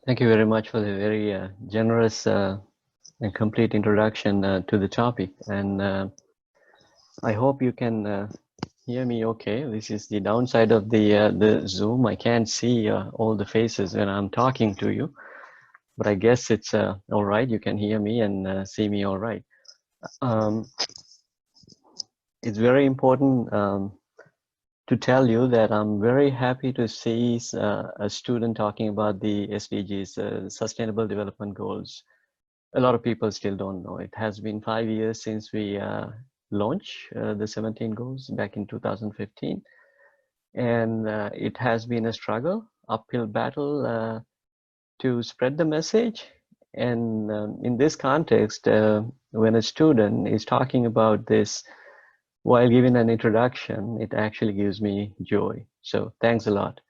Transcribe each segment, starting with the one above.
Thank you very much for the very generous and complete introduction to the topic. And I hope you can hear me okay. This is the downside of the Zoom. I can't see all the faces when I'm talking to you, but I guess it's all right. You can hear me and see me all right. Um, it's very important to tell you that I'm very happy to see a student talking about the SDGs, Sustainable Development Goals. A lot of people still don't know. It has been 5 years since we launched the 17 goals back in 2015. And it has been a struggle, uphill battle to spread the message. And in this context, when a student is talking about this while giving an introduction, it actually gives me joy. So thanks a lot.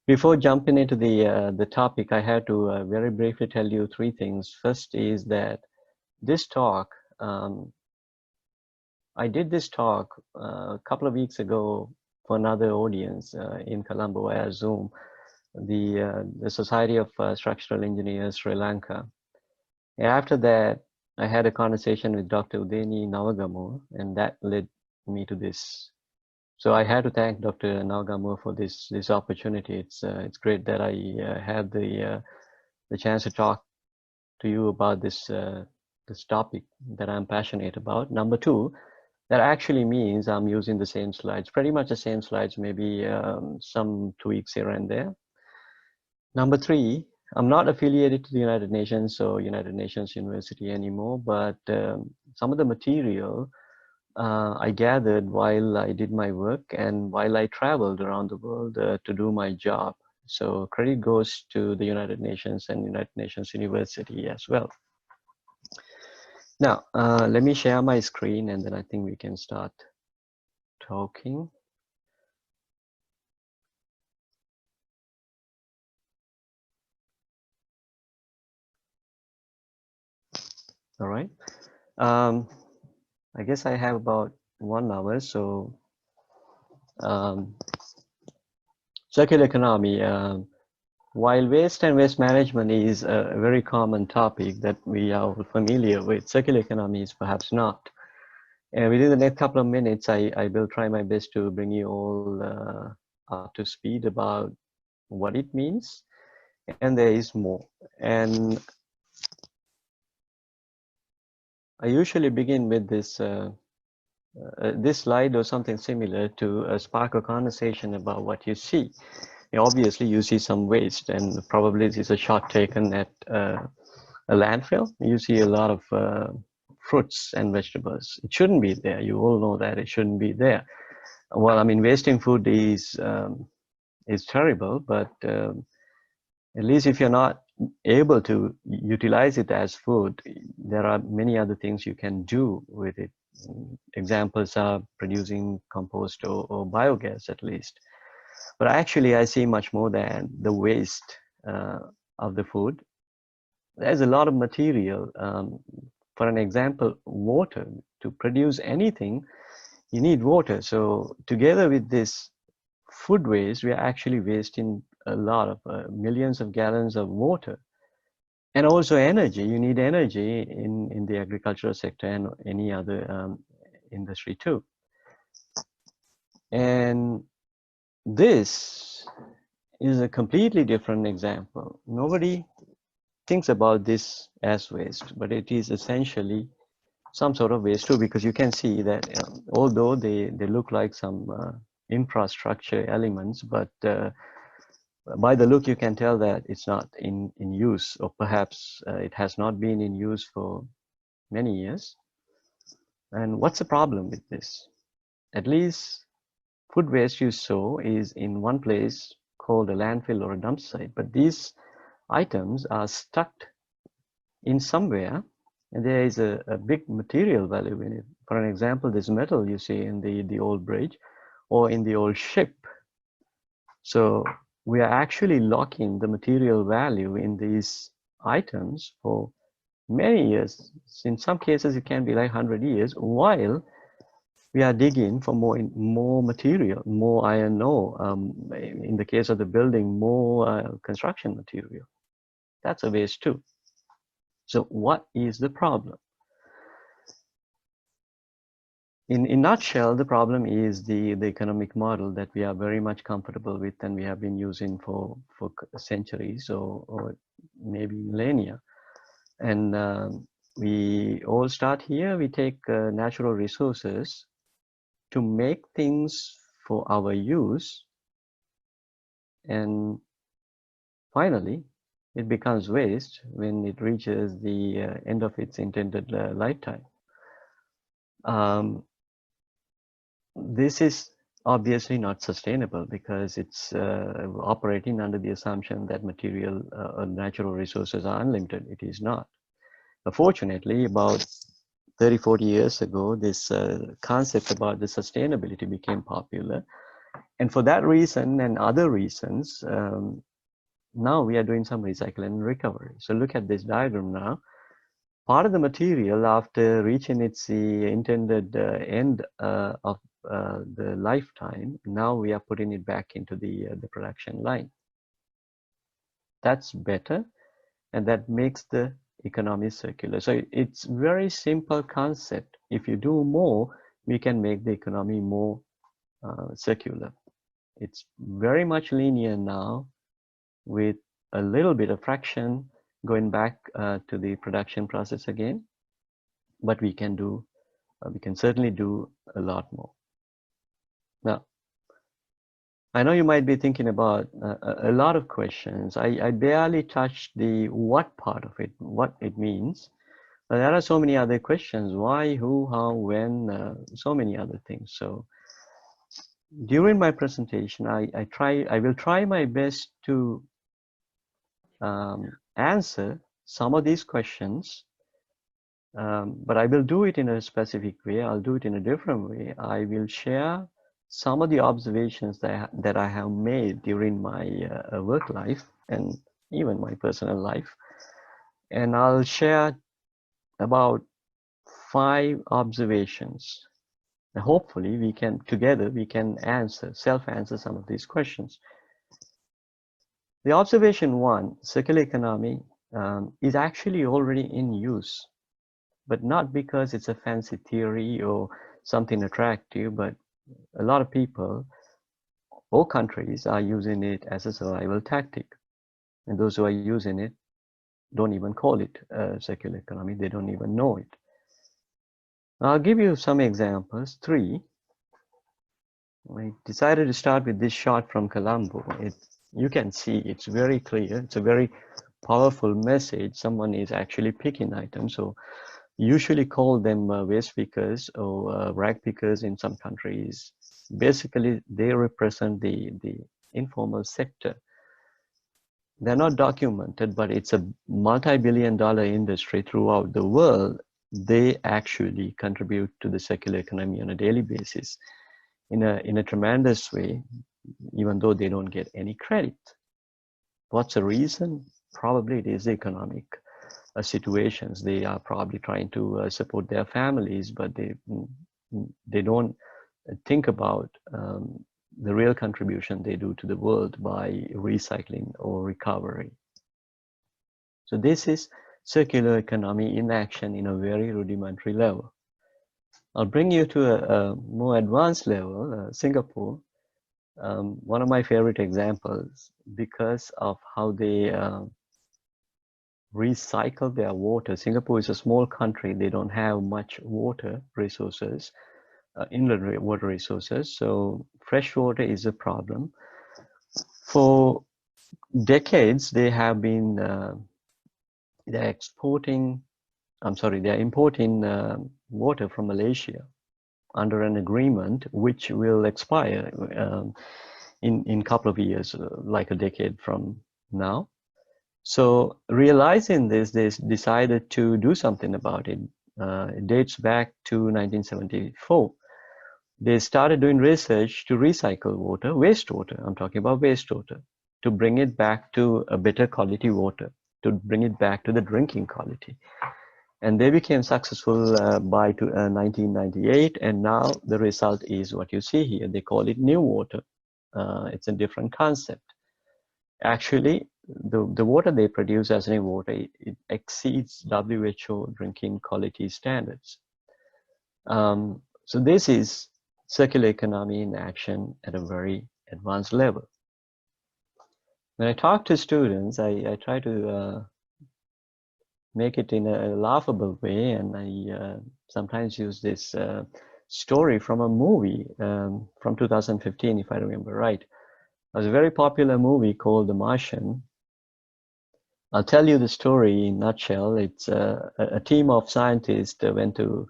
Before jumping into the topic, I have to very briefly tell you three things. First is that this talk, I did this talk a couple of weeks ago for another audience in Colombo via Zoom, the Society of Structural Engineers, Sri Lanka. And after that, I had a conversation with Dr. Udeni Navagamur, and that led me to this. So I had to thank Dr. Navagamur for this opportunity. It's great that I had the chance to talk to you about this topic that I'm passionate about. Number two, that actually means I'm using the same slides, pretty much the same slides, maybe some tweaks here and there. Number three, I'm not affiliated to the United Nations or United Nations University anymore, but some of the material I gathered while I did my work and while I traveled around the world to do my job. So credit goes to the United Nations and United Nations University as well. Now, let me share my screen and then I think we can start talking. All right. I guess I have about 1 hour. So circular economy, while waste and waste management is a very common topic that we are familiar with, circular economy is perhaps not. And within the next couple of minutes, I will try my best to bring you all up to speed about what it means. And there is more. And I usually begin with this slide or something similar to spark a conversation about what you see. Obviously, you see some waste, and probably this is a shot taken at a landfill. You see a lot of fruits and vegetables. It shouldn't be there. You all know that it shouldn't be there. Well, I mean, wasting food is terrible, but at least if you're not able to utilize it as food, there are many other things you can do with it. Examples are producing compost or biogas at least. But actually, I see much more than the waste of the food. There's a lot of material. For an example, water. To produce anything, you need water. So together with this food waste, we are actually wasting a lot of millions of gallons of water. And also energy. You need energy in the agricultural sector and any other industry too. And this is a completely different example. Nobody thinks about this as waste, but it is essentially some sort of waste too, because you can see that although they look like some infrastructure elements, but by the look you can tell that it's not in use, or perhaps it has not been in use for many years. And what's the problem with this? At least food waste you saw is in one place called a landfill or a dump site, but these items are stuck in somewhere, and there is a big material value in it. For an example, this metal you see in the old bridge or in the old ship. So we are actually locking the material value in these items for many years. In some cases, it can be like 100 years, while we are digging for more material, more iron ore. In the case of the building, more construction material. That's a waste too. So what is the problem? In a nutshell, the problem is the economic model that we are very much comfortable with and we have been using for centuries or maybe millennia. And we all start here. We take natural resources to make things for our use, and finally it becomes waste when it reaches the end of its intended lifetime. This is obviously not sustainable because it's operating under the assumption that material natural resources are unlimited. It is not. Fortunately, about 30-40 years ago, this concept about the sustainability became popular. And for that reason and other reasons, now we are doing some recycle and recovery. So look at this diagram now. Part of the material, after reaching its intended end of the lifetime, now we are putting it back into the production line. That's better, and that makes the economy circular. So it's very simple concept. If you do more, we can make the economy more circular. It's very much linear now, with a little bit of fraction going back to the production process again. But we can certainly do a lot more. Now, I know you might be thinking about a lot of questions. I barely touched the what part of it, what it means. But there are so many other questions: why, who, how, when, so many other things. So during my presentation, I will try my best to answer some of these questions, but I will do it in a specific way. I'll do it in a different way. I will share some of the observations that I have made during my work life and even my personal life. And I'll share about 5 observations. And hopefully we can self-answer some of these questions. The observation 1, circular economy, is actually already in use, but not because it's a fancy theory or something attractive, but a lot of people or countries are using it as a survival tactic. And those who are using it don't even call it a circular economy. They don't even know it. I'll give you some examples, 3. I decided to start with this shot from Colombo. You can see it's very clear. It's a very powerful message. Someone is actually picking items. So usually call them waste pickers or rag pickers in some countries. Basically, they represent the informal sector. They're not documented, but it's a multi-billion-dollar industry throughout the world. They actually contribute to the circular economy on a daily basis in a tremendous way, even though they don't get any credit. What's the reason? Probably it is the economic situations. They are probably trying to support their families, but they don't think about the real contribution they do to the world by recycling or recovery. So this is circular economy in action in a very rudimentary level. I'll bring you to a more advanced level, Singapore. One of my favorite examples because of how they recycle their water. Singapore is a small country. They don't have much water resources, inland water resources. So fresh water is a problem. For decades, they have been they're importing water from Malaysia under an agreement which will expire in a couple of years, like a decade from now. So realizing this, they decided to do something about it. It dates back to 1974. They started doing research to recycle water, wastewater. I'm talking about wastewater, to bring it back to a better quality water, to bring it back to the drinking quality. And they became successful by 1998, and now the result is what you see here. They call it new water. It's a different concept. Actually, the water they produce as rainwater, it exceeds WHO drinking quality standards. So this is circular economy in action at a very advanced level. When I talk to students, I try to make it in a laughable way, and I sometimes use this story from a movie from 2015, if I remember right. It was a very popular movie called The Martian. I'll tell you the story in a nutshell. It's a team of scientists went to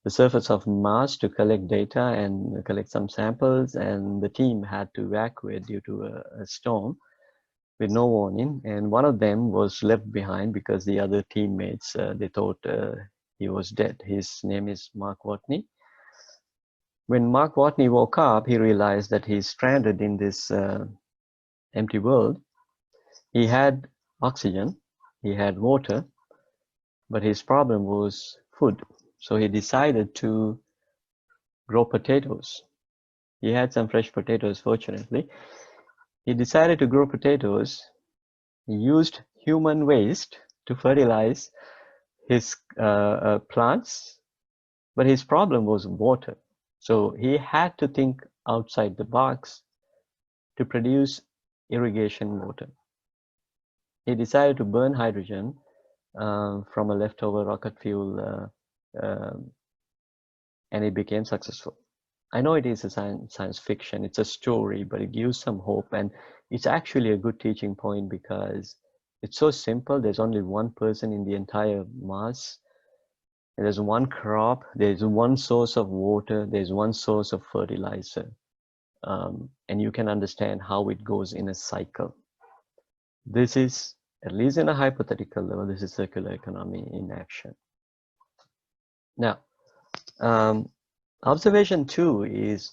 the surface of Mars to collect data and collect some samples, and the team had to evacuate due to a storm with no warning, and one of them was left behind because the other teammates, they thought he was dead. His name is Mark Watney. When Mark Watney woke up, he realized that he's stranded in this empty world. He had oxygen, he had water, but his problem was food. So he decided to grow potatoes. He had some fresh potatoes, fortunately. He decided to grow potatoes. He used human waste to fertilize his plants, but his problem was water. So he had to think outside the box to produce irrigation water. He decided to burn hydrogen from a leftover rocket fuel, and it became successful. I know it is a science fiction, it's a story, but it gives some hope, and it's actually a good teaching point because it's so simple. There's only one person in the entire Mars. There's one crop, there's one source of water, there's one source of fertilizer, and you can understand how it goes in a cycle. This is, at least in a hypothetical level, this is circular economy in action. Now, observation 2 is,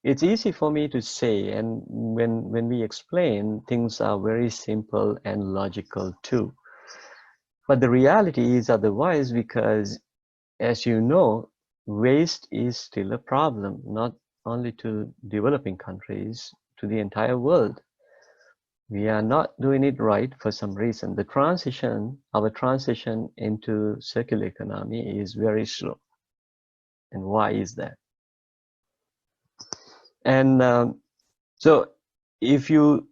it's easy for me to say, and when we explain, things are very simple and logical too. But the reality is otherwise, because as you know, waste is still a problem, not only to developing countries, to the entire world. We are not doing it right for some reason. The transition, our transition into circular economy is very slow. And why is that? And so if you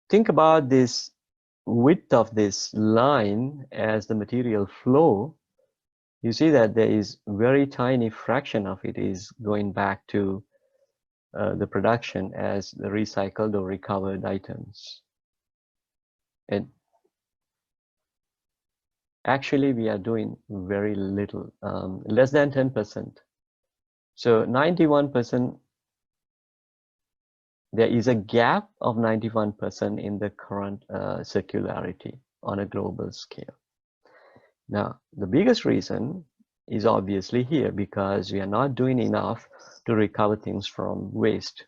think about this width of this line as the material flow, you see that there is very tiny fraction of it is going back to the production as the recycled or recovered items. And actually we are doing very little, less than 10%. So 91%, there is a gap of 91% in the current circularity on a global scale. Now, the biggest reason is obviously here, because we are not doing enough to recover things from waste.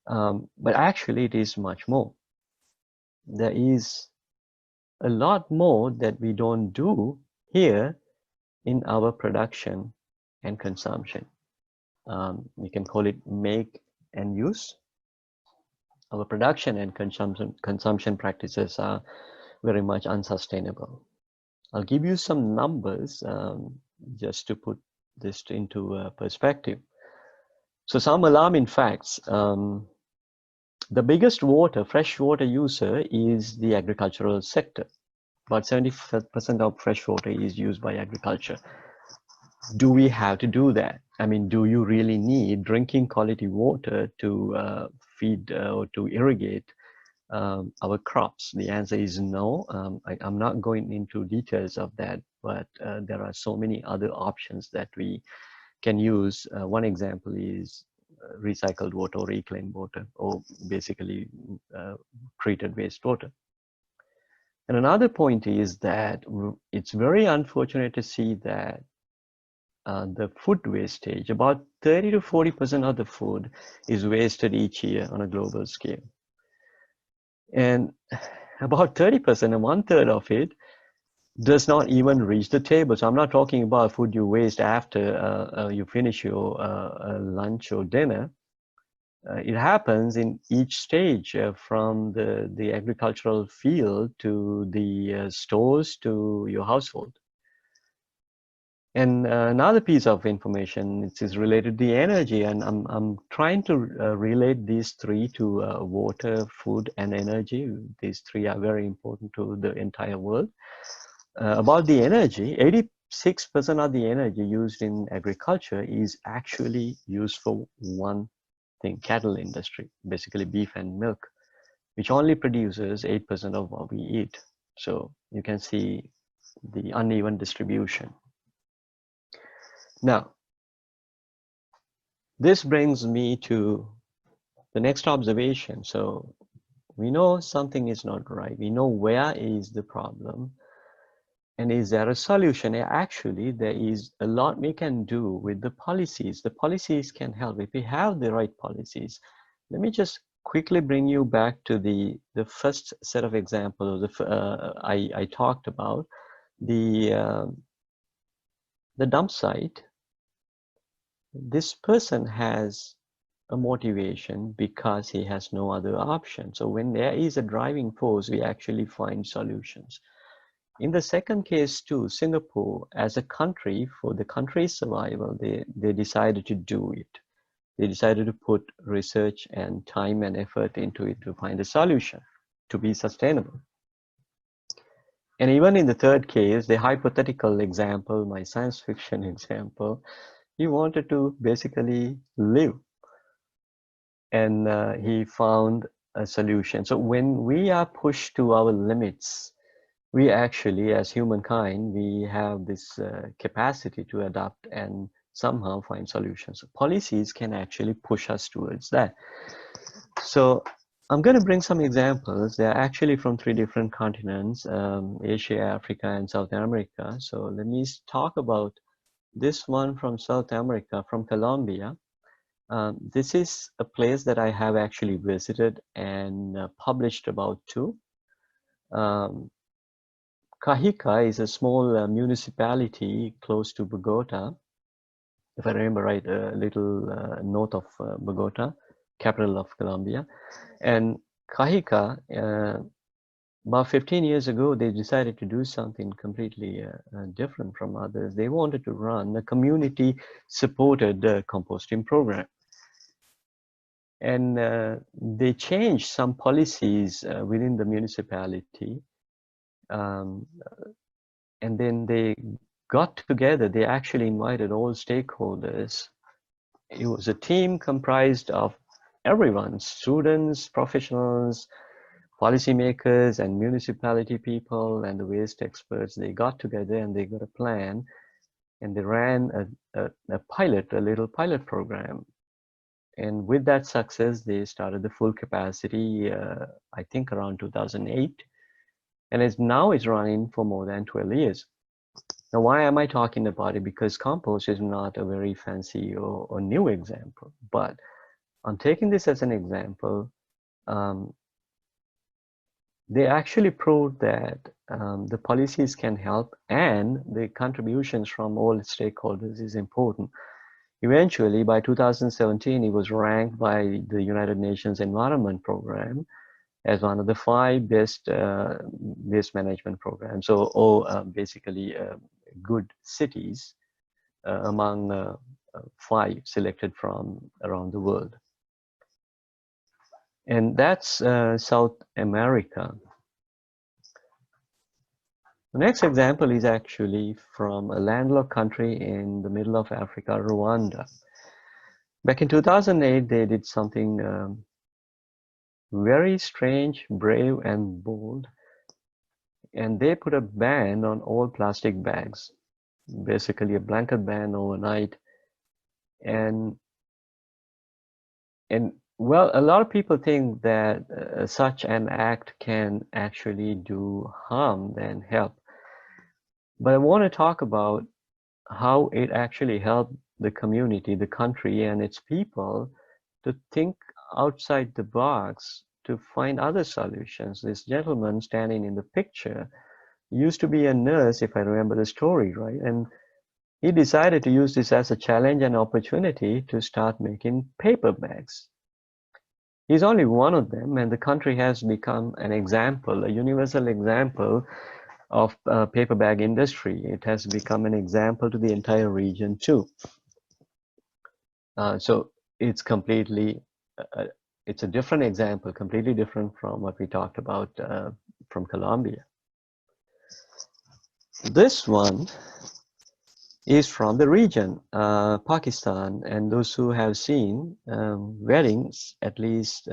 But actually it is much more. There is a lot more that we don't do here in our production and consumption. You can call it make and use. Our production and consumption practices are very much unsustainable. I'll give you some numbers just to put this into perspective. So some alarming facts. The biggest fresh water user is the agricultural sector. About 75% of fresh water is used by agriculture. Do we have to do that? I mean, do you really need drinking quality water to feed or to irrigate our crops? The answer is no. I'm not going into details of that, but there are so many other options that we can use. One example is recycled water or reclaimed water, or basically treated wastewater. And another point is that it's very unfortunate to see that the food wastage, about 30 to 40% of the food is wasted each year on a global scale. And about 30%, and 1/3 of it, does not even reach the table. So I'm not talking about food you waste after you finish your lunch or dinner. it happens in each stage, from the agricultural field to the stores to your household. And another piece of information is related to the energy, and I'm trying to relate these three to water, food, and energy. These three are very important to the entire world. About the energy, 86% of the energy used in agriculture is actually used for one thing: cattle industry, basically beef and milk, which only produces 8% of what we eat. So you can see the uneven distribution. Now, this brings me to the next observation. So we know something is not right. We know where is the problem, and is there a solution? Actually, there is a lot we can do with the policies. The policies can help if we have the right policies. Let me just quickly bring you back to the first set of examples I talked about, the dump site. This person has a motivation because he has no other option. So when there is a driving force, we actually find solutions. In the second case too, Singapore as a country, for the country's survival, they decided to do it. They decided to put research and time and effort into it to find a solution to be sustainable. And even in the third case, the hypothetical example, my science fiction example, he wanted to basically live, and he found a solution. So when we are pushed to our limits, we actually, as humankind, we have this capacity to adapt and somehow find solutions. So policies can actually push us towards that. So I'm going to bring some examples. They're actually from 3 different continents, Asia, Africa, and South America. So let me talk about this one from South America, from Colombia. This is a place that I have actually visited and published about too. Cajica is a small municipality close to Bogota, if I remember right, a little north of Bogota, capital of Colombia. And Cajica, about 15 years ago, they decided to do something completely different from others. They wanted to run a community-supported composting program. And they changed some policies within the municipality. And then they got together. They actually invited all stakeholders. It was a team comprised of everyone: students, professionals, policymakers, and municipality people, and the waste experts. They got together and they got a plan, and they ran a little pilot program. And with that success, they started the full capacity, I think around 2008. And now it's running for more than 12 years. Now, why am I talking about it? Because compost is not a very fancy or new example, but I'm taking this as an example. They actually proved that the policies can help, and the contributions from all stakeholders is important. Eventually, by 2017, it was ranked by the United Nations Environment Program as one of the 5 best waste management programs, or basically good cities among 5 selected from around the world. And that's South America. The next example is actually from a landlocked country in the middle of Africa, Rwanda. Back in 2008, they did something very strange, brave, and bold. And they put a ban on all plastic bags, basically a blanket ban overnight. And well, a lot of people think that such an act can actually do harm than help. But I want to talk about how it actually helped the community, the country, and its people to think outside the box to find other solutions. This gentleman standing in the picture used to be a nurse, if I remember the story right, and he decided to use this as a challenge and opportunity to start making paper bags. He's only one of them, and the country has become an example, a universal example of paper bag industry. It has become an example to the entire region too. So it's completely, it's a different example, completely different from what we talked about from Colombia. This one is from the region, Pakistan, and those who have seen weddings, at least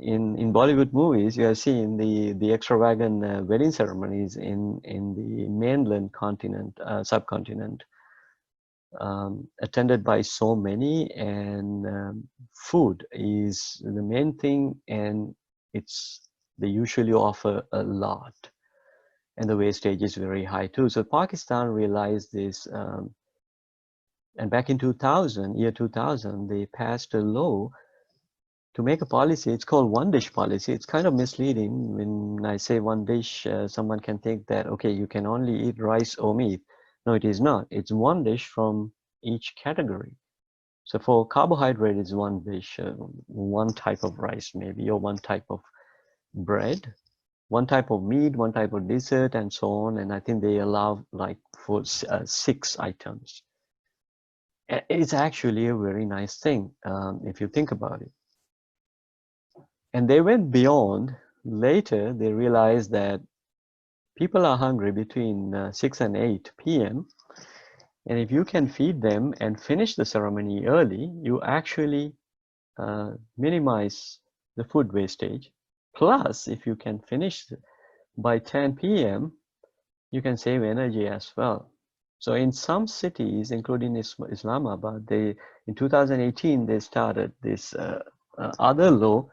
in Bollywood movies, you have seen the extravagant wedding ceremonies in the mainland continent, subcontinent, attended by so many, and food is the main thing, and they usually offer a lot, and the wastage is very high too. So Pakistan realized this, and back in year 2000, they passed a law to make a policy. It's called one dish policy. It's kind of misleading. When I say one dish, someone can think that, okay, you can only eat rice or meat. No, it is not. It's one dish from each category. So for carbohydrate, it's one dish, one type of rice maybe, or one type of bread, one type of meat, one type of dessert, and so on. And I think they allow like for 6 items. It's actually a very nice thing if you think about it. And they went beyond. Later, they realized that people are hungry between 6 and 8 p.m. And if you can feed them and finish the ceremony early, you actually minimize the food wastage. Plus, if you can finish by 10 p.m., you can save energy as well. So in some cities, including Islamabad, in 2018, they started this other law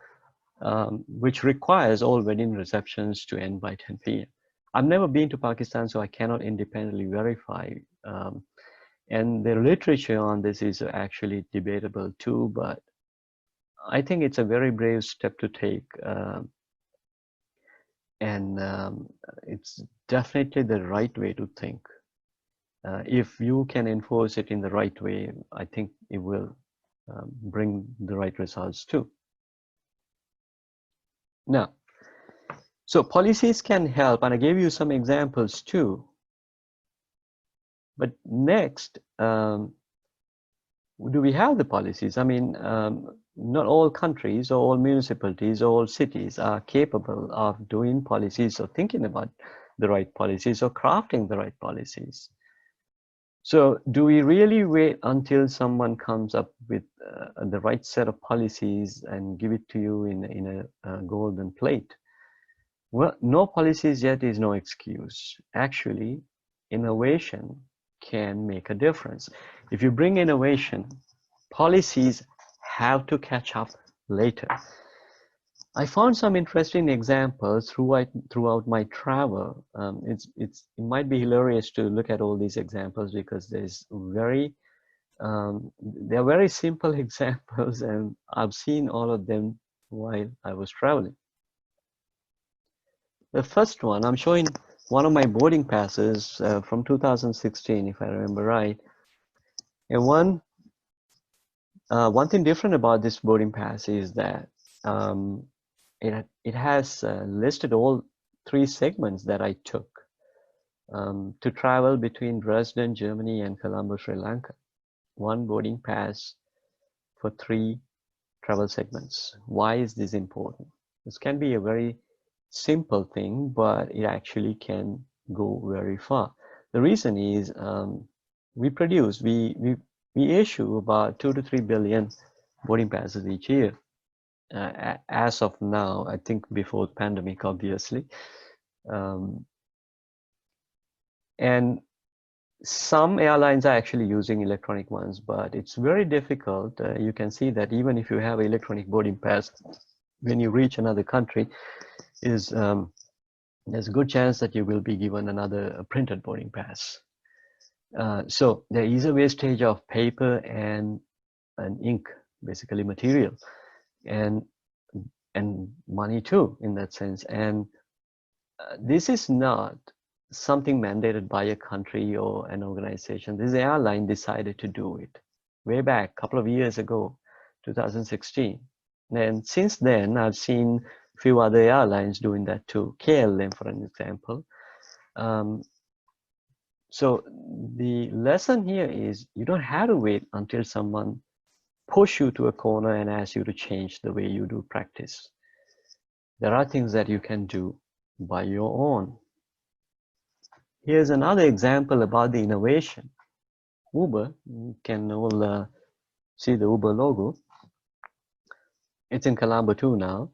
which requires all wedding receptions to end by 10 p.m. I've never been to Pakistan, so I cannot independently verify. And the literature on this is actually debatable too, but I think it's a very brave step to take. And it's definitely the right way to think. If you can enforce it in the right way, I think it will bring the right results too. Now, so policies can help, and I gave you some examples too. But next, do we have the policies? I mean, not all countries or all municipalities or all cities are capable of doing policies or thinking about the right policies or crafting the right policies. So do we really wait until someone comes up with the right set of policies and give it to you in a golden plate? Well, no policies yet is no excuse. Actually, innovation can make a difference. If you bring innovation, policies have to catch up later. I found some interesting examples throughout my travel. It might be hilarious to look at all these examples because they're very simple examples, and I've seen all of them while I was traveling. The first one, I'm showing one of my boarding passes from 2016, if I remember right. And one thing different about this boarding pass is that it has listed all 3 segments that I took to travel between Dresden, Germany, and Colombo, Sri Lanka. One boarding pass for 3 travel segments. Why is this important? This can be a very simple thing, but it actually can go very far. The reason is we issue about 2 to 3 billion boarding passes each year. As of now, I think before the pandemic, obviously. And some airlines are actually using electronic ones, but it's very difficult. You can see that even if you have an electronic boarding pass, when you reach another country, there's a good chance that you will be given another printed boarding pass. So there is a wastage of paper and ink, basically material, and money too in that sense. And this is not something mandated by a country or an organization. This airline decided to do it way back a couple of years ago, 2016. And since then, I've seen a few other airlines doing that too, KLM for an example. So the lesson here is you don't have to wait until someone push you to a corner and ask you to change the way you do practice. There are things that you can do by your own. Here's another example about the innovation. Uber, you can all see the Uber logo. It's in Colombo too now.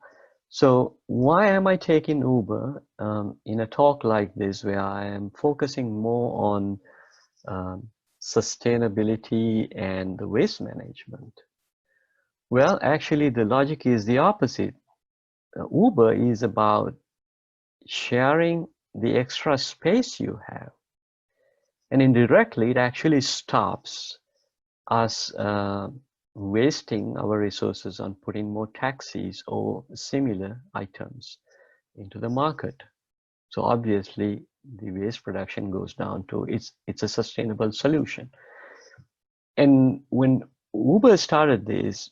So why am I taking Uber in a talk like this where I am focusing more on sustainability and the waste management? Well, actually the logic is the opposite. Uber is about sharing the extra space you have. And indirectly, it actually stops us wasting our resources on putting more taxis or similar items into the market. So obviously, the waste production goes down to it's a sustainable solution. And when Uber started this,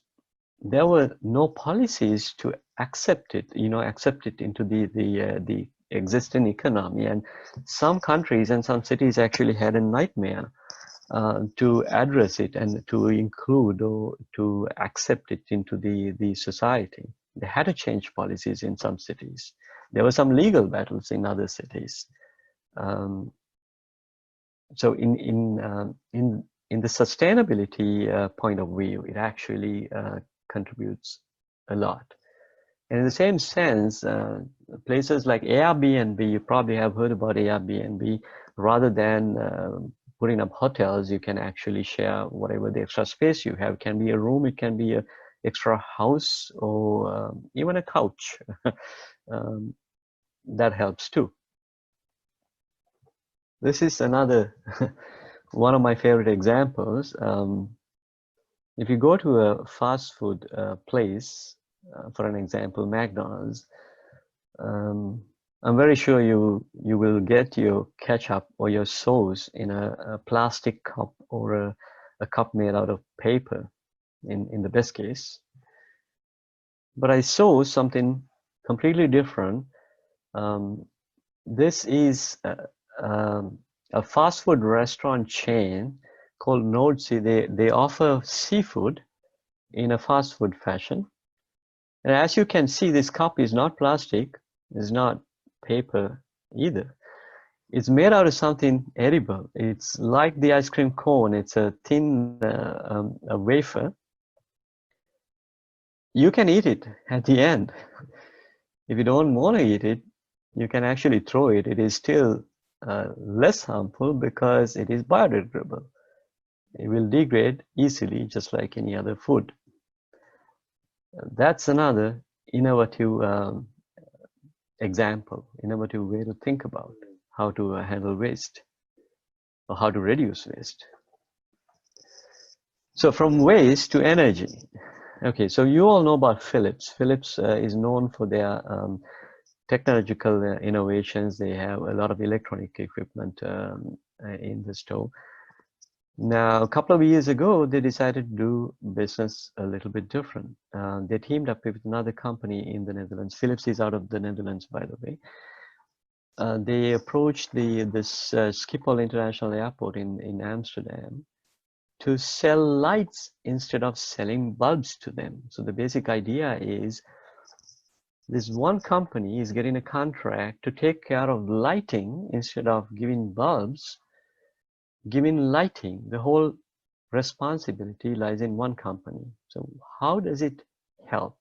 there were no policies to accept it, accept it into the existing economy. And some countries and some cities actually had a nightmare to address it and to include or to accept it into the society. They had to change policies in some cities. There were some legal battles in other cities. So in the sustainability point of view, it actually contributes a lot. And in the same sense, places like Airbnb, you probably have heard about Airbnb. Rather than putting up hotels, you can actually share whatever the extra space you have. It can be a room, it can be an extra house, or even a couch. That helps too. This is another one of my favorite examples. If you go to a fast food place, for an example, McDonald's, I'm very sure you will get your ketchup or your sauce in a plastic cup or a cup made out of paper in the best case. But I saw something completely different. This is a fast food restaurant chain called Nordsee. They offer seafood in a fast food fashion. And as you can see, this cup is not plastic, it's not paper either. It's made out of something edible. It's like the ice cream cone. It's a thin a wafer. You can eat it at the end. If you don't want to eat it, you can actually throw it. It is still less harmful because it is biodegradable. It will degrade easily, just like any other food. That's another innovative example, innovative way to think about how to handle waste or how to reduce waste. So from waste to energy. Okay, so you all know about Philips. Philips is known for their technological innovations. They have a lot of electronic equipment in the store. Now, a couple of years ago, they decided to do business a little bit different. They teamed up with another company in the Netherlands. Philips is out of the Netherlands, by the way. They approached this Schiphol International Airport in Amsterdam to sell lights instead of selling bulbs to them. So the basic idea is this one company is getting a contract to take care of lighting instead of giving bulbs. Giving lighting, the whole responsibility lies in one company. So how does it help?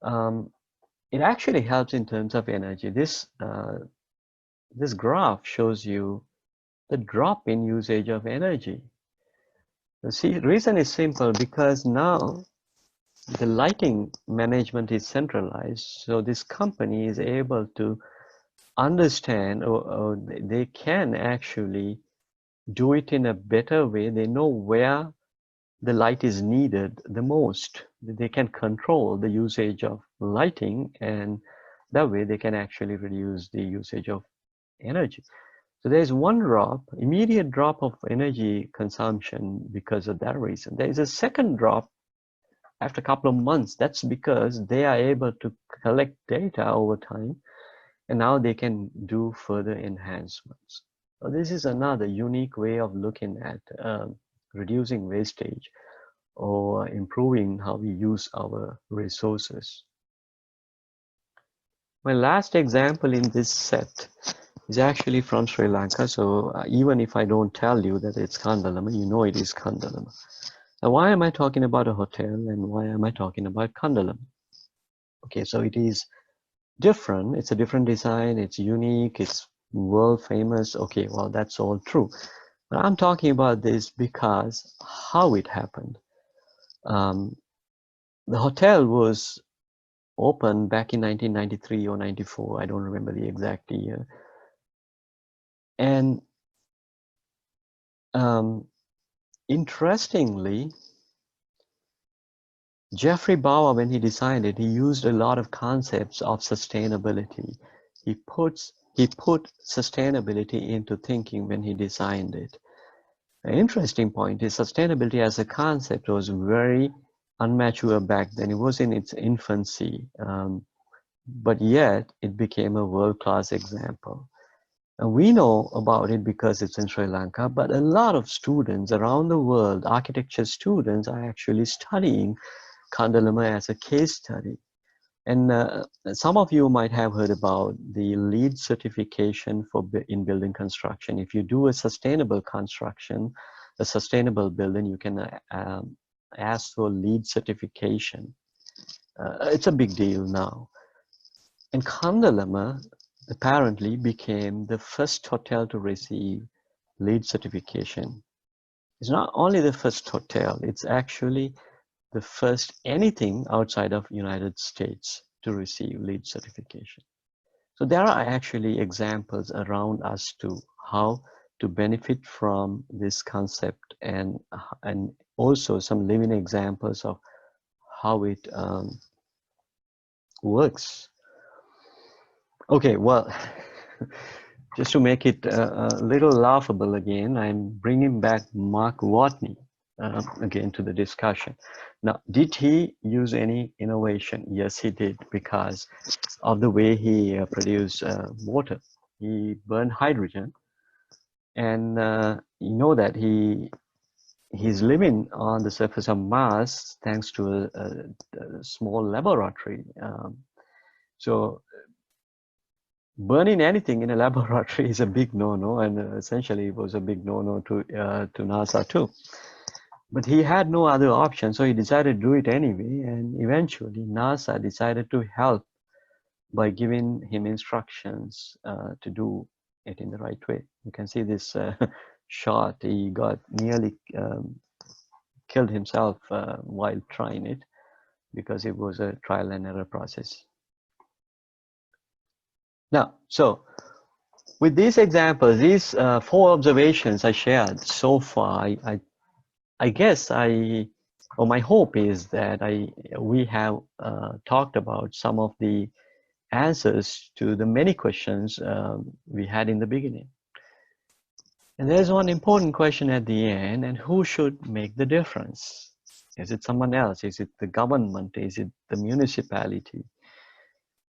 It actually helps in terms of energy. This graph shows you the drop in usage of energy. The reason is simple, because now the lighting management is centralized. So this company is able to understand, or they can actually do it in a better way. They know where the light is needed the most. They can control the usage of lighting, and that way they can actually reduce the usage of energy. So there's one drop, immediate drop of energy consumption because of that reason. There is a second drop after a couple of months. That's because they are able to collect data over time, and now they can do further enhancements. So this is another unique way of looking at reducing wastage or improving how we use our resources. My last example in this set is actually from Sri Lanka. So even if I don't tell you that it's Kandalama, you know it is Kandalama. Now, why am I talking about a hotel and why am I talking about Kandalama? Okay, so it is different. It's a different design. It's unique. It's world famous. Okay, well, that's all true. But I'm talking about this because how it happened. The hotel was opened back in 1993 or 94. I don't remember the exact year. And interestingly, Jeffrey Bauer, when he designed it, he used a lot of concepts of sustainability. He put sustainability into thinking when he designed it. An interesting point is sustainability as a concept was very immature back then. It was in its infancy, but yet it became a world-class example. And we know about it because it's in Sri Lanka, but a lot of students around the world, architecture students, are actually studying Kandalama as a case study. And some of you might have heard about the LEED certification in building construction. If you do a sustainable construction, a sustainable building, you can ask for LEED certification. It's a big deal now. And Kandalama apparently became the first hotel to receive LEED certification. It's not only the first hotel, it's actually the first anything outside of United States to receive LEED certification. So there are actually examples around us to how to benefit from this concept, and also some living examples of how it works. Okay, well, just to make it a little laughable again, I'm bringing back Mark Watney again to the discussion. Now, did he use any innovation? Yes, he did, because of the way he produced water. He burned hydrogen, and you know that he's living on the surface of Mars thanks to a small laboratory. So burning anything in a laboratory is a big no-no, and essentially it was a big no-no to NASA too. But he had no other option, so he decided to do it anyway, and eventually NASA decided to help by giving him instructions to do it in the right way. You can see this shot. He got nearly killed himself while trying it, because it was a trial and error process. Now, so with these examples, these 4 observations I shared so far, I guess or my hope is that we have talked about some of the answers to the many questions we had in the beginning. And there's one important question at the end, and who should make the difference? Is it someone else? Is it the government? Is it the municipality?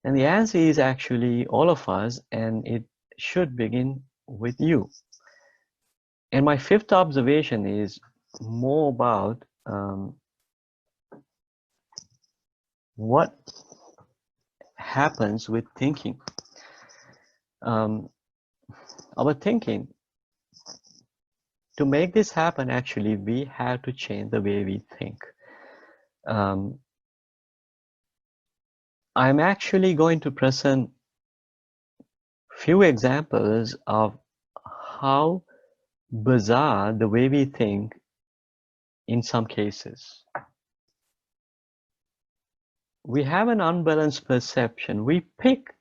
And the answer is actually all of us, and it should begin with you. And my 5th observation is more about what happens with thinking. Our thinking, to make this happen, actually, we have to change the way we think. I'm actually going to present few examples of how bizarre the way we think in some cases. We have an unbalanced perception. We pick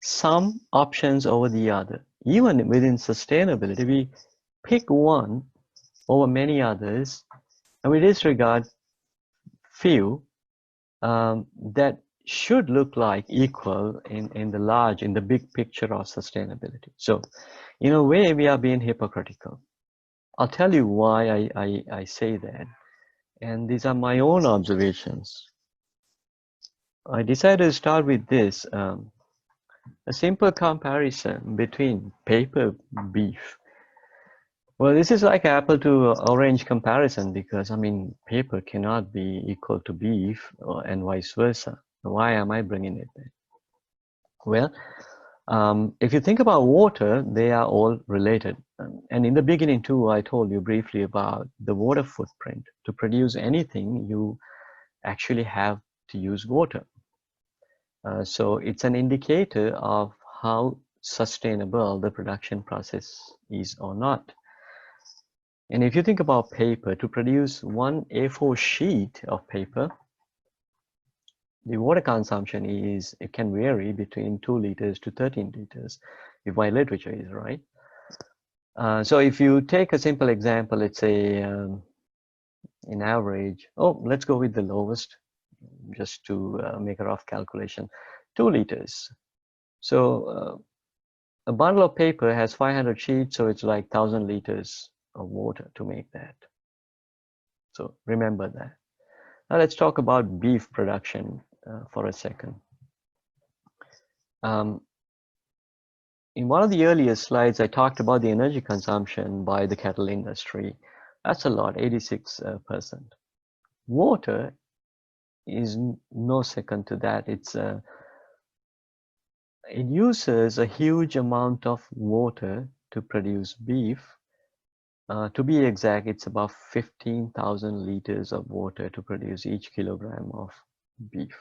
some options over the other. Even within sustainability, we pick one over many others, and we disregard few that should look like equal in the big picture of sustainability. So in a way, we are being hypocritical. I'll tell you why I say that. And these are my own observations. I decided to start with this, a simple comparison between paper beef. Well, this is like apple to orange comparison because, I mean, paper cannot be equal to beef and vice versa. Why am I bringing it there? Well, if you think about water, they are all related. And in the beginning too, I told you briefly about the water footprint. To produce anything, you actually have to use water. So it's an indicator of how sustainable the production process is or not. And if you think about paper, to produce one A4 sheet of paper, the water consumption it can vary between 2 liters to 13 liters, if my literature is right. So if you take a simple example, let's say in average, let's go with the lowest, just to make a rough calculation, 2 liters. So a bundle of paper has 500 sheets, so it's like 1,000 liters of water to make that. So remember that. Now let's talk about beef production for a second. In one of the earlier slides, I talked about the energy consumption by the cattle industry. That's a lot, 86%. Water is no second to that. It uses a huge amount of water to produce beef. To be exact, it's about 15,000 liters of water to produce each kilogram of beef.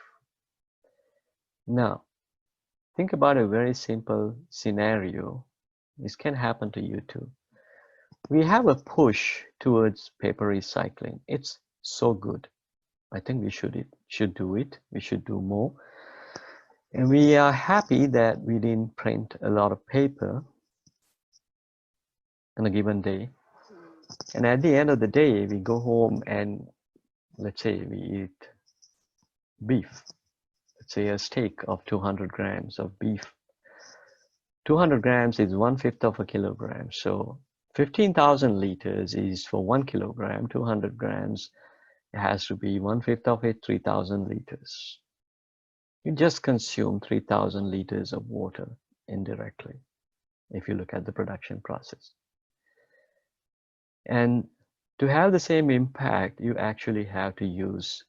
Now, think about a very simple scenario. This can happen to you too. We have a push towards paper recycling. It's so good. I think we should do it. We should do more. And we are happy that we didn't print a lot of paper on a given day. And at the end of the day, we go home and let's say we eat beef. Let's say a steak of 200 grams of beef. 200 grams is 1/5 of a kilogram. So 15,000 liters is for 1 kilogram. 200 grams, it has to be 1/5 of it, 3,000 liters. You just consume 3,000 liters of water indirectly if you look at the production process. And to have the same impact, you actually have to use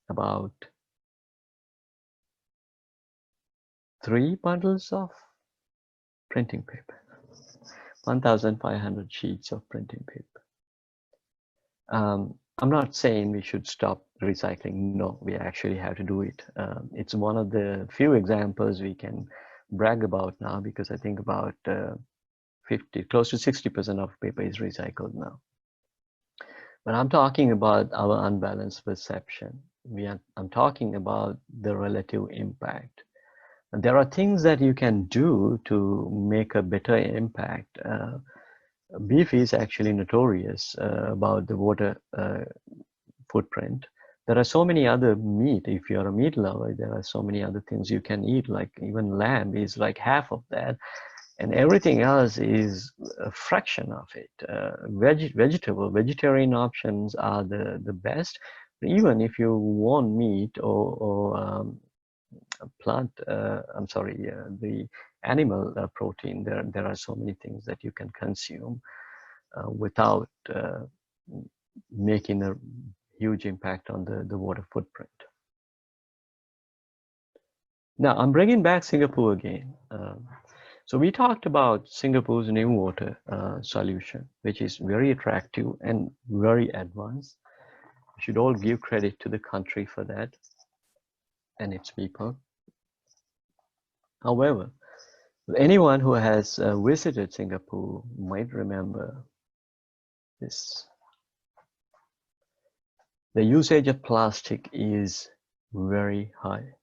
about 3 bundles of printing paper, 1,500 sheets of printing paper. I'm not saying we should stop recycling. No, we actually have to do it. It's one of the few examples we can brag about now because I think about close to 60% of paper is recycled now. But I'm talking about our unbalanced perception. I'm talking about the relative impact. And there are things that you can do to make a better impact. Beef is actually notorious about the water footprint. There are so many other meat. If you're a meat lover, there are so many other things you can eat, like even lamb is like half of that. And everything else is a fraction of it. Vegetarian options are the best. Even if you want meat or plant, the animal protein, there are so many things that you can consume without making a huge impact on the water footprint. Now, I'm bringing back Singapore again. So we talked about Singapore's new water solution, which is very attractive and very advanced. We should all give credit to the country for that and its people. However, anyone who has visited Singapore might remember this. The usage of plastic is very high.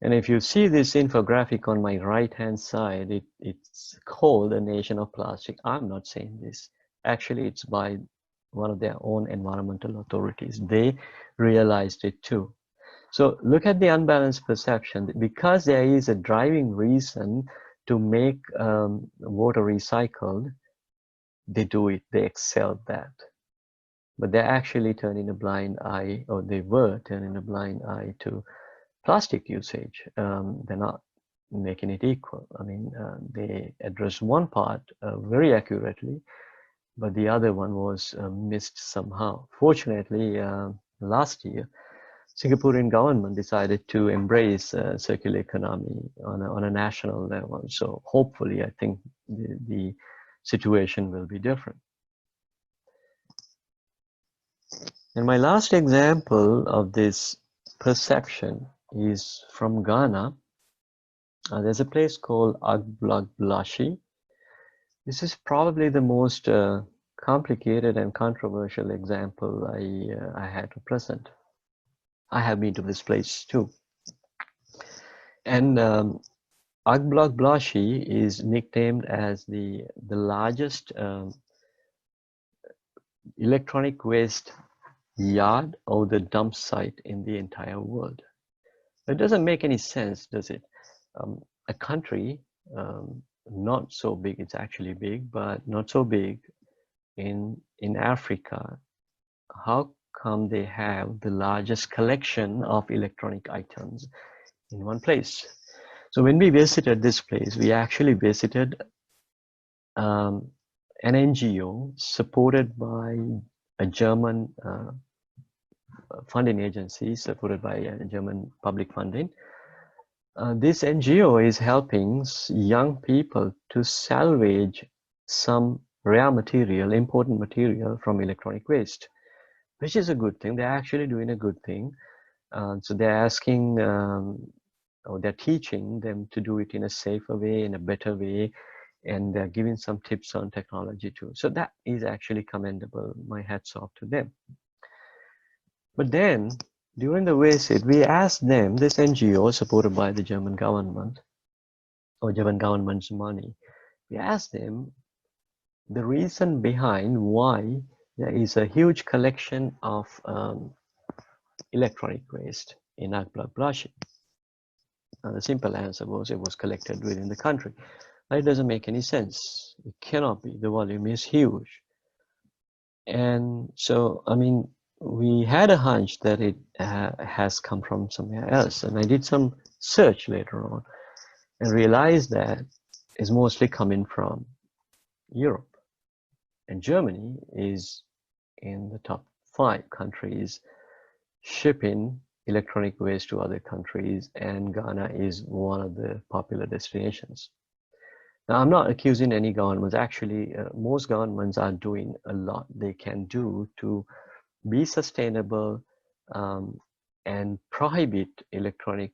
And if you see this infographic on my right-hand side, it's called a nation of plastic. I'm not saying this. Actually, it's by one of their own environmental authorities. They realized it too. So look at the unbalanced perception. Because there is a driving reason to make water recycled, they do it, they excel at that. But they're actually turning a blind eye, or they were turning a blind eye to plastic usage. They're not making it equal. I mean, they addressed one part very accurately, but the other one was missed somehow. Fortunately, last year, Singaporean government decided to embrace circular economy on a national level. So hopefully, I think the situation will be different. And my last example of this perception is from Ghana. There's a place called Agblagblashie. This is probably the most complicated and controversial example I had to present. I have been to this place too. And Agblagblashie is nicknamed as the largest electronic waste yard or the dump site in the entire world. It doesn't make any sense, does it? A country not so big, it's actually big, but not so big in Africa, how come they have the largest collection of electronic items in one place? So when we visited this place, we actually visited an NGO supported by a German funding agency, supported by a German public funding. This NGO is helping young people to salvage some rare material, important material from electronic waste, which is a good thing. They're actually doing a good thing. So they're asking, or they're teaching them to do it in a safer way, in a better way, and they're giving some tips on technology too. So that is actually commendable. My hats off to them. But then, during the visit, we asked them, this NGO supported by the German government, or German government's money, we asked them the reason behind why there is a huge collection of electronic waste in Agblagblashie. And the simple answer was it was collected within the country. It doesn't make any sense. It cannot be. The volume is huge. And so, I mean, we had a hunch that it has come from somewhere else. And I did some search later on and realized that it's mostly coming from Europe. And Germany is in the top 5 countries shipping electronic waste to other countries, and Ghana is one of the popular destinations. Now, I'm not accusing any governments. Actually, most governments are doing a lot they can do to be sustainable and prohibit electronic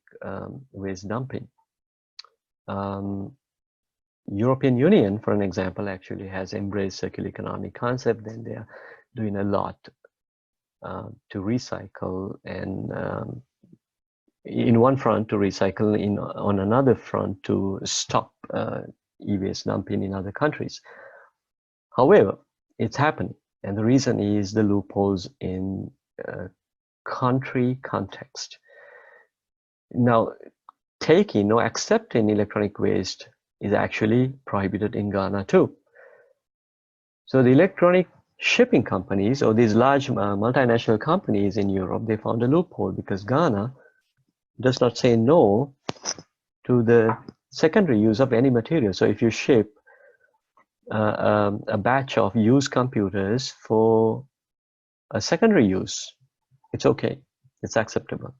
waste dumping. European Union, for an example, actually has embraced circular economy concept, and they are doing a lot to recycle, and in one front to recycle, on another front to stop e-waste dumping in other countries. However, it's happening, and the reason is the loopholes in country context. Now, taking or accepting electronic waste is actually prohibited in Ghana too. So the electronic shipping companies, or these large multinational companies in Europe, they found a loophole because Ghana does not say no to the secondary use of any material. So if you ship a batch of used computers for a secondary use, it's okay, it's acceptable.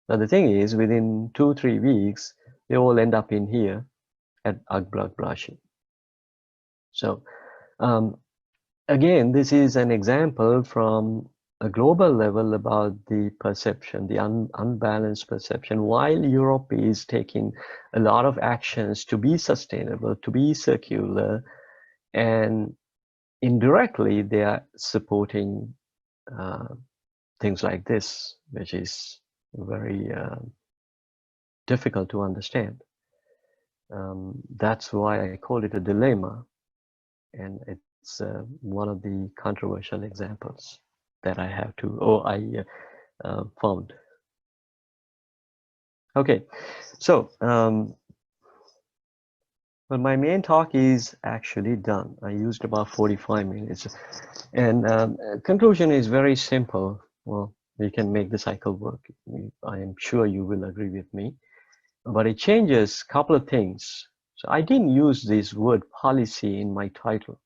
Now the thing is, within 2-3 weeks, they all end up in here at Agblagblashie. So again, this is an example from a global level about the perception, the unbalanced perception. While Europe is taking a lot of actions to be sustainable, to be circular, and indirectly they are supporting things like this, which is very difficult to understand. That's why I call it a dilemma, and it's one of the controversial examples that I have to, or I found. Okay, so Well, my main talk is actually done. I used about 45 minutes. And conclusion is very simple. Well, we can make the cycle work. I am sure you will agree with me. But it changes a couple of things. So I didn't use this word policy in my title.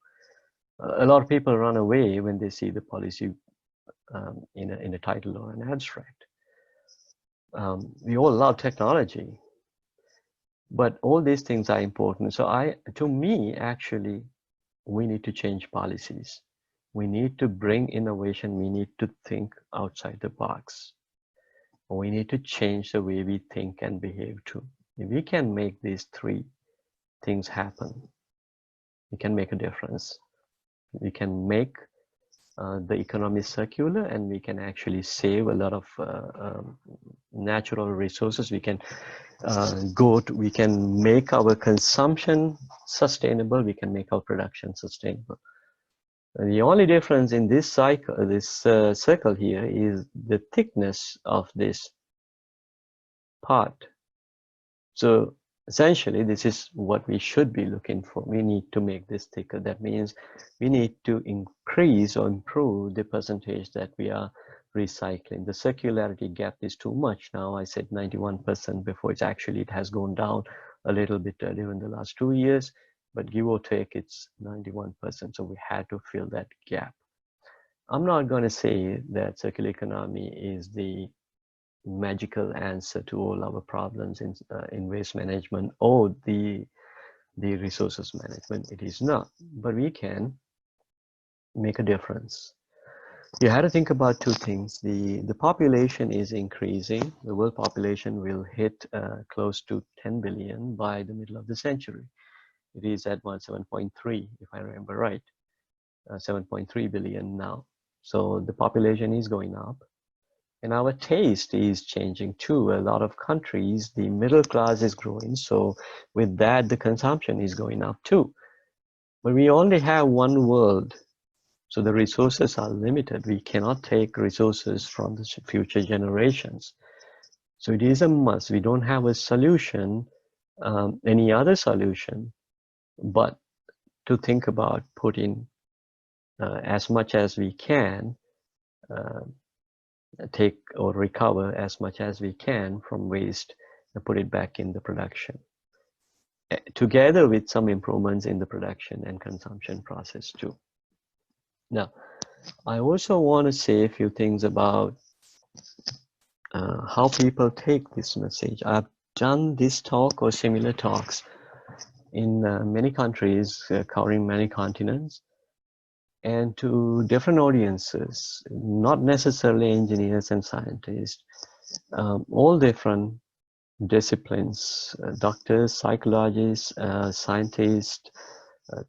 A lot of people run away when they see the policy in a title or an abstract. We all love technology, but all these things are important. So to me, actually, we need to change policies. We need to bring innovation. We need to think outside the box. We need to change the way we think and behave too. If we can make these three things happen, we can make a difference. We can make the economy circular, and we can actually save a lot of natural resources. We can we can make our consumption sustainable. We can make our production sustainable. The only difference in this cycle, this circle here, is the thickness of this part. So essentially, this is what we should be looking for. We need to make this thicker. That means we need to increase or improve the percentage that we are recycling. The circularity gap is too much now. I said 91% before. It has gone down a little bit during the last 2 years, but give or take, it's 91%. So we had to fill that gap. I'm not going to say that circular economy is the magical answer to all our problems in waste management or the resources management. It is not, but we can make a difference. You have to think about two things. The population is increasing. The world population will hit close to 10 billion by the middle of the century. It is at 7.3, if I remember right, 7.3 billion now. So the population is going up. And our taste is changing too. A lot of countries, the middle class is growing. So with that, the consumption is going up too. But we only have one world. So the resources are limited. We cannot take resources from the future generations. So it is a must. We don't have a solution, any other solution, but to think about putting as much as we can, take or recover as much as we can from waste and put it back in the production, together with some improvements in the production and consumption process too. Now, I also want to say a few things about how people take this message. I've done this talk or similar talks in many countries, covering many continents, and to different audiences, not necessarily engineers and scientists, all different disciplines, doctors, psychologists, scientists,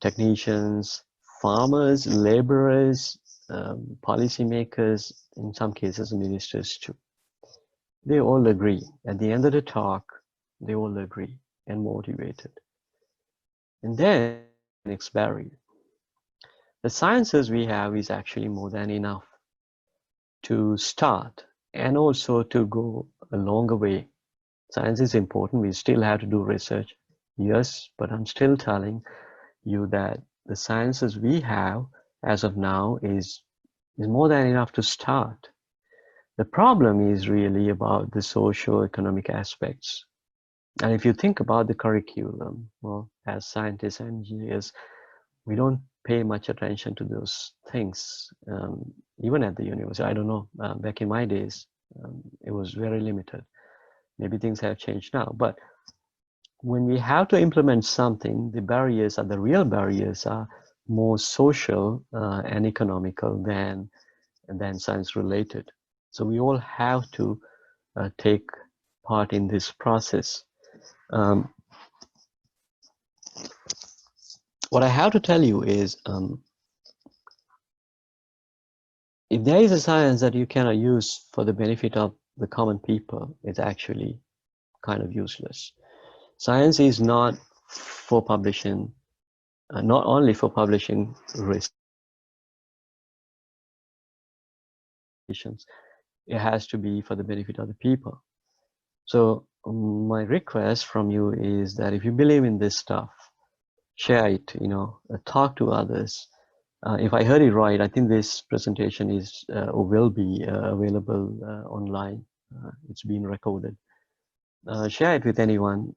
technicians, farmers, laborers, policymakers, in some cases ministers too. They all agree. At the end of the talk, they all agree and motivated. And then next barrier. The sciences we have is actually more than enough to start and also to go a longer way. Science is important. We still have to do research. Yes, but I'm still telling you that the sciences we have as of now is more than enough to start. The problem is really about the socio-economic aspects. And if you think about the curriculum, well, as scientists and engineers, we don't pay much attention to those things, even at the university. I don't know, back in my days, it was very limited. Maybe things have changed now, but when we have to implement something, the barriers are, the real barriers are more social and economical than science related. So we all have to take part in this process. What I have to tell you is, if there is a science that you cannot use for the benefit of the common people, it's actually kind of useless. Science is not for publishing, not only for publishing research. It has to be for the benefit of the people. So my request from you is that if you believe in this stuff, share it, talk to others. If I heard it right, I think this presentation is or will be available online. It's been recorded. Share it with anyone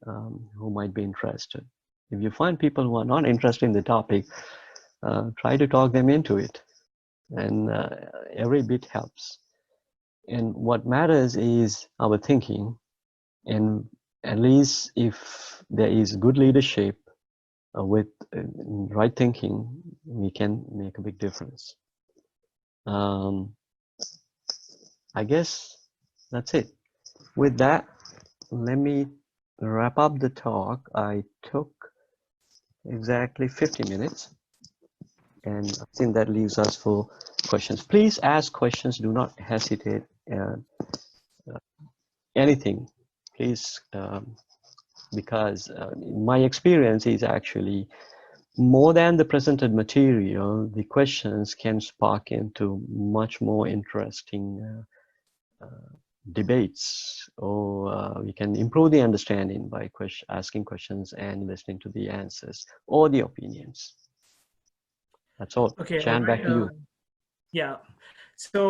who might be interested. If you find people who are not interested in the topic, try to talk them into it. And every bit helps. And what matters is our thinking. And at least if there is good leadership with right thinking, we can make a big difference. I guess that's it. With that, let me wrap up the talk. I took exactly 50 minutes, and I think that leaves us for questions. Please ask questions. Do not hesitate. Anything, please, because my experience is actually more than the presented material, the questions can spark into much more interesting debates, or we can improve the understanding by asking questions and listening to the answers or the opinions. That's all. Okay, Chan, all right. back to you. Yeah. So